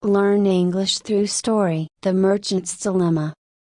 Learn English through story. The Merchant's Dilemma.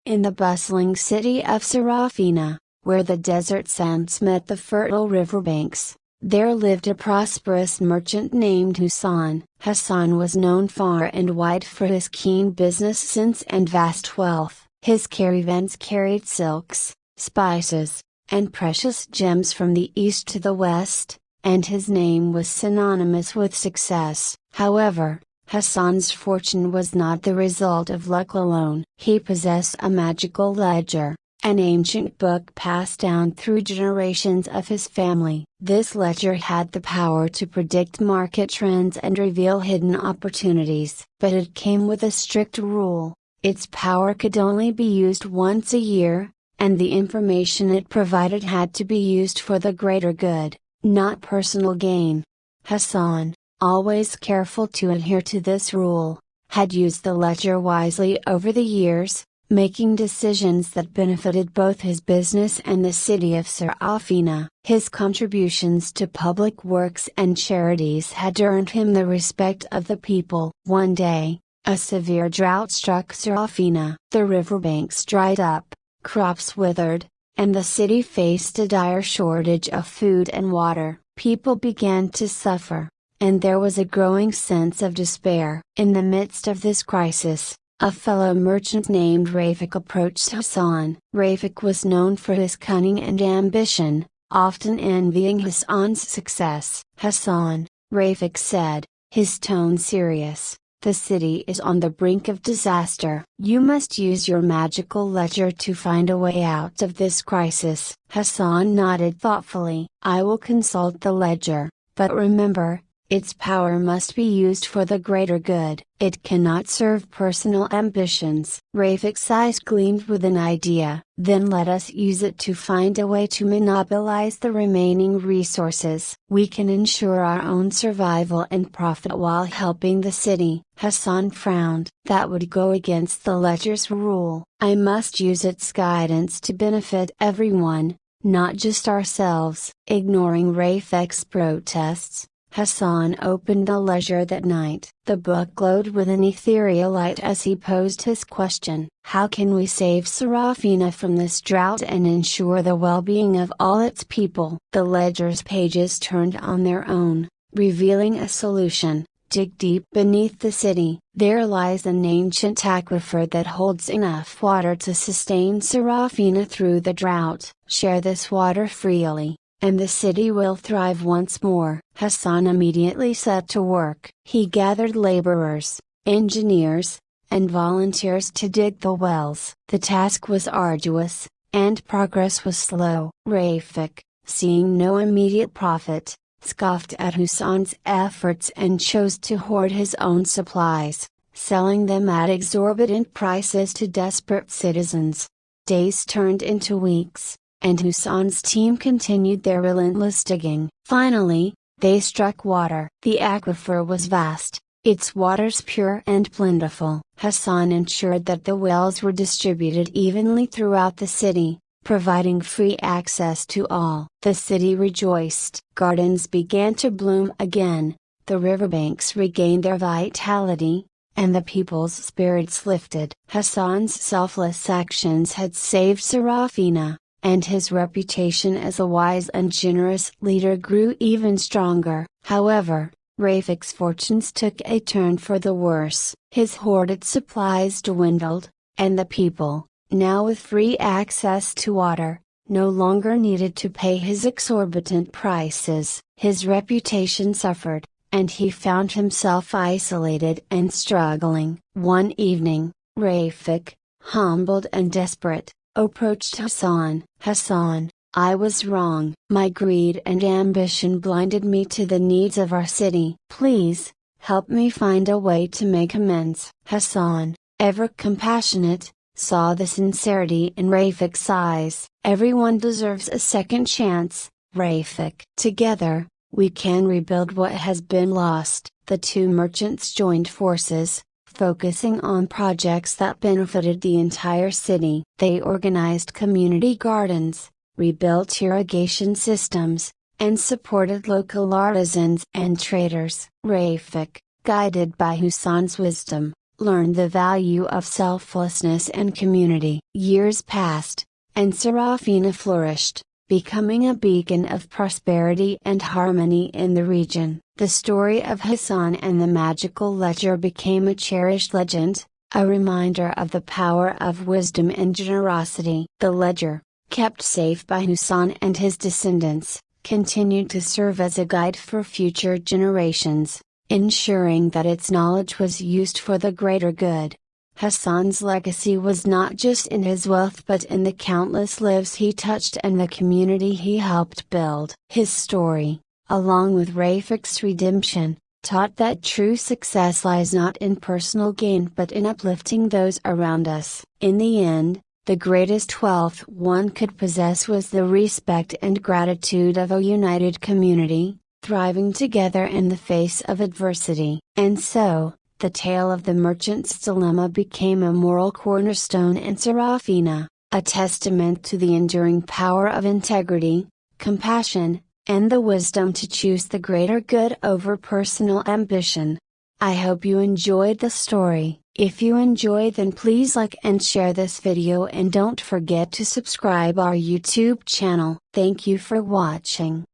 In the bustling city of Sarafina, where the desert sands met the fertile riverbanks, there lived a prosperous merchant named Hassan. Hassan was known far and wide for his keen business sense and vast wealth. His caravans carried silks, spices, and precious gems from the east to the west, and his name was synonymous with success. However, Hassan's fortune was not the result of luck alone. He possessed a magical ledger, an ancient book passed down through generations of his family. This ledger had the power to predict market trends and reveal hidden opportunities. But it came with a strict rule: its power could only be used once a year, and the information it provided had to be used for the greater good, not personal gain. Hassan, always careful to adhere to this rule, had used the ledger wisely over the years, making decisions that benefited both his business and the city of Sarafina. His contributions to public works and charities had earned him the respect of the people. One day, a severe drought struck Sarafina. The riverbanks dried up, crops withered, and the city faced a dire shortage of food and water. People began to suffer, and there was a growing sense of despair. In the midst of this crisis, a fellow merchant named Rafik approached Hassan. Rafik was known for his cunning and ambition, often envying Hassan's success. "Hassan," Rafik said, his tone serious, "the city is on the brink of disaster. You must use your magical ledger to find a way out of this crisis." Hassan nodded thoughtfully. "I will consult the ledger, but remember, its power must be used for the greater good. It cannot serve personal ambitions." Rafik's eyes gleamed with an idea. "Then let us use it to find a way to monopolize the remaining resources. We can ensure our own survival and profit while helping the city." Hassan frowned. "That would go against the ledger's rule. I must use its guidance to benefit everyone, not just ourselves." Ignoring Rafik's protests, Hassan opened the ledger that night. The book glowed with an ethereal light as he posed his question: "How can we save Sarafina from this drought and ensure the well-being of all its people?" The ledger's pages turned on their own, revealing a solution. "Dig deep beneath the city. There lies an ancient aquifer that holds enough water to sustain Sarafina through the drought. Share this water freely, and the city will thrive once more." Hassan immediately set to work. He gathered laborers, engineers, and volunteers to dig the wells. The task was arduous, and progress was slow. Rafik, seeing no immediate profit, scoffed at Hassan's efforts and chose to hoard his own supplies, selling them at exorbitant prices to desperate citizens. Days turned into weeks, and Hassan's team continued their relentless digging. Finally, they struck water. The aquifer was vast, its waters pure and plentiful. Hassan ensured that the wells were distributed evenly throughout the city, providing free access to all. The city rejoiced. Gardens began to bloom again, the riverbanks regained their vitality, and the people's spirits lifted. Hassan's selfless actions had saved Sarafina, and his reputation as a wise and generous leader grew even stronger. However, Rafik's fortunes took a turn for the worse. His hoarded supplies dwindled, and the people, now with free access to water, no longer needed to pay his exorbitant prices. His reputation suffered, and he found himself isolated and struggling. One evening, Rafik, humbled and desperate, approached Hassan. "Hassan, I was wrong. My greed and ambition blinded me to the needs of our city. Please, help me find a way to make amends." Hassan, ever compassionate, saw the sincerity in Rafik's eyes. "Everyone deserves a second chance, Rafik. Together, we can rebuild what has been lost." The two merchants joined forces, focusing on projects that benefited the entire city. They organized community gardens, rebuilt irrigation systems, and supported local artisans and traders. Rafik, guided by Hassan's wisdom, learned the value of selflessness and community. Years passed, and Sarafina flourished, becoming a beacon of prosperity and harmony in the region. The story of Hassan and the magical ledger became a cherished legend, a reminder of the power of wisdom and generosity. The ledger, kept safe by Hassan and his descendants, continued to serve as a guide for future generations, ensuring that its knowledge was used for the greater good. Hassan's legacy was not just in his wealth but in the countless lives he touched and the community he helped build. His story, along with Rafik's redemption, taught that true success lies not in personal gain but in uplifting those around us. In the end, the greatest wealth one could possess was the respect and gratitude of a united community, thriving together in the face of adversity. And so, the tale of the merchant's dilemma became a moral cornerstone in Sarafina, a testament to the enduring power of integrity, compassion, and the wisdom to choose the greater good over personal ambition. I hope you enjoyed the story. If you enjoyed, then please like and share this video and don't forget to subscribe our YouTube channel. Thank you for watching.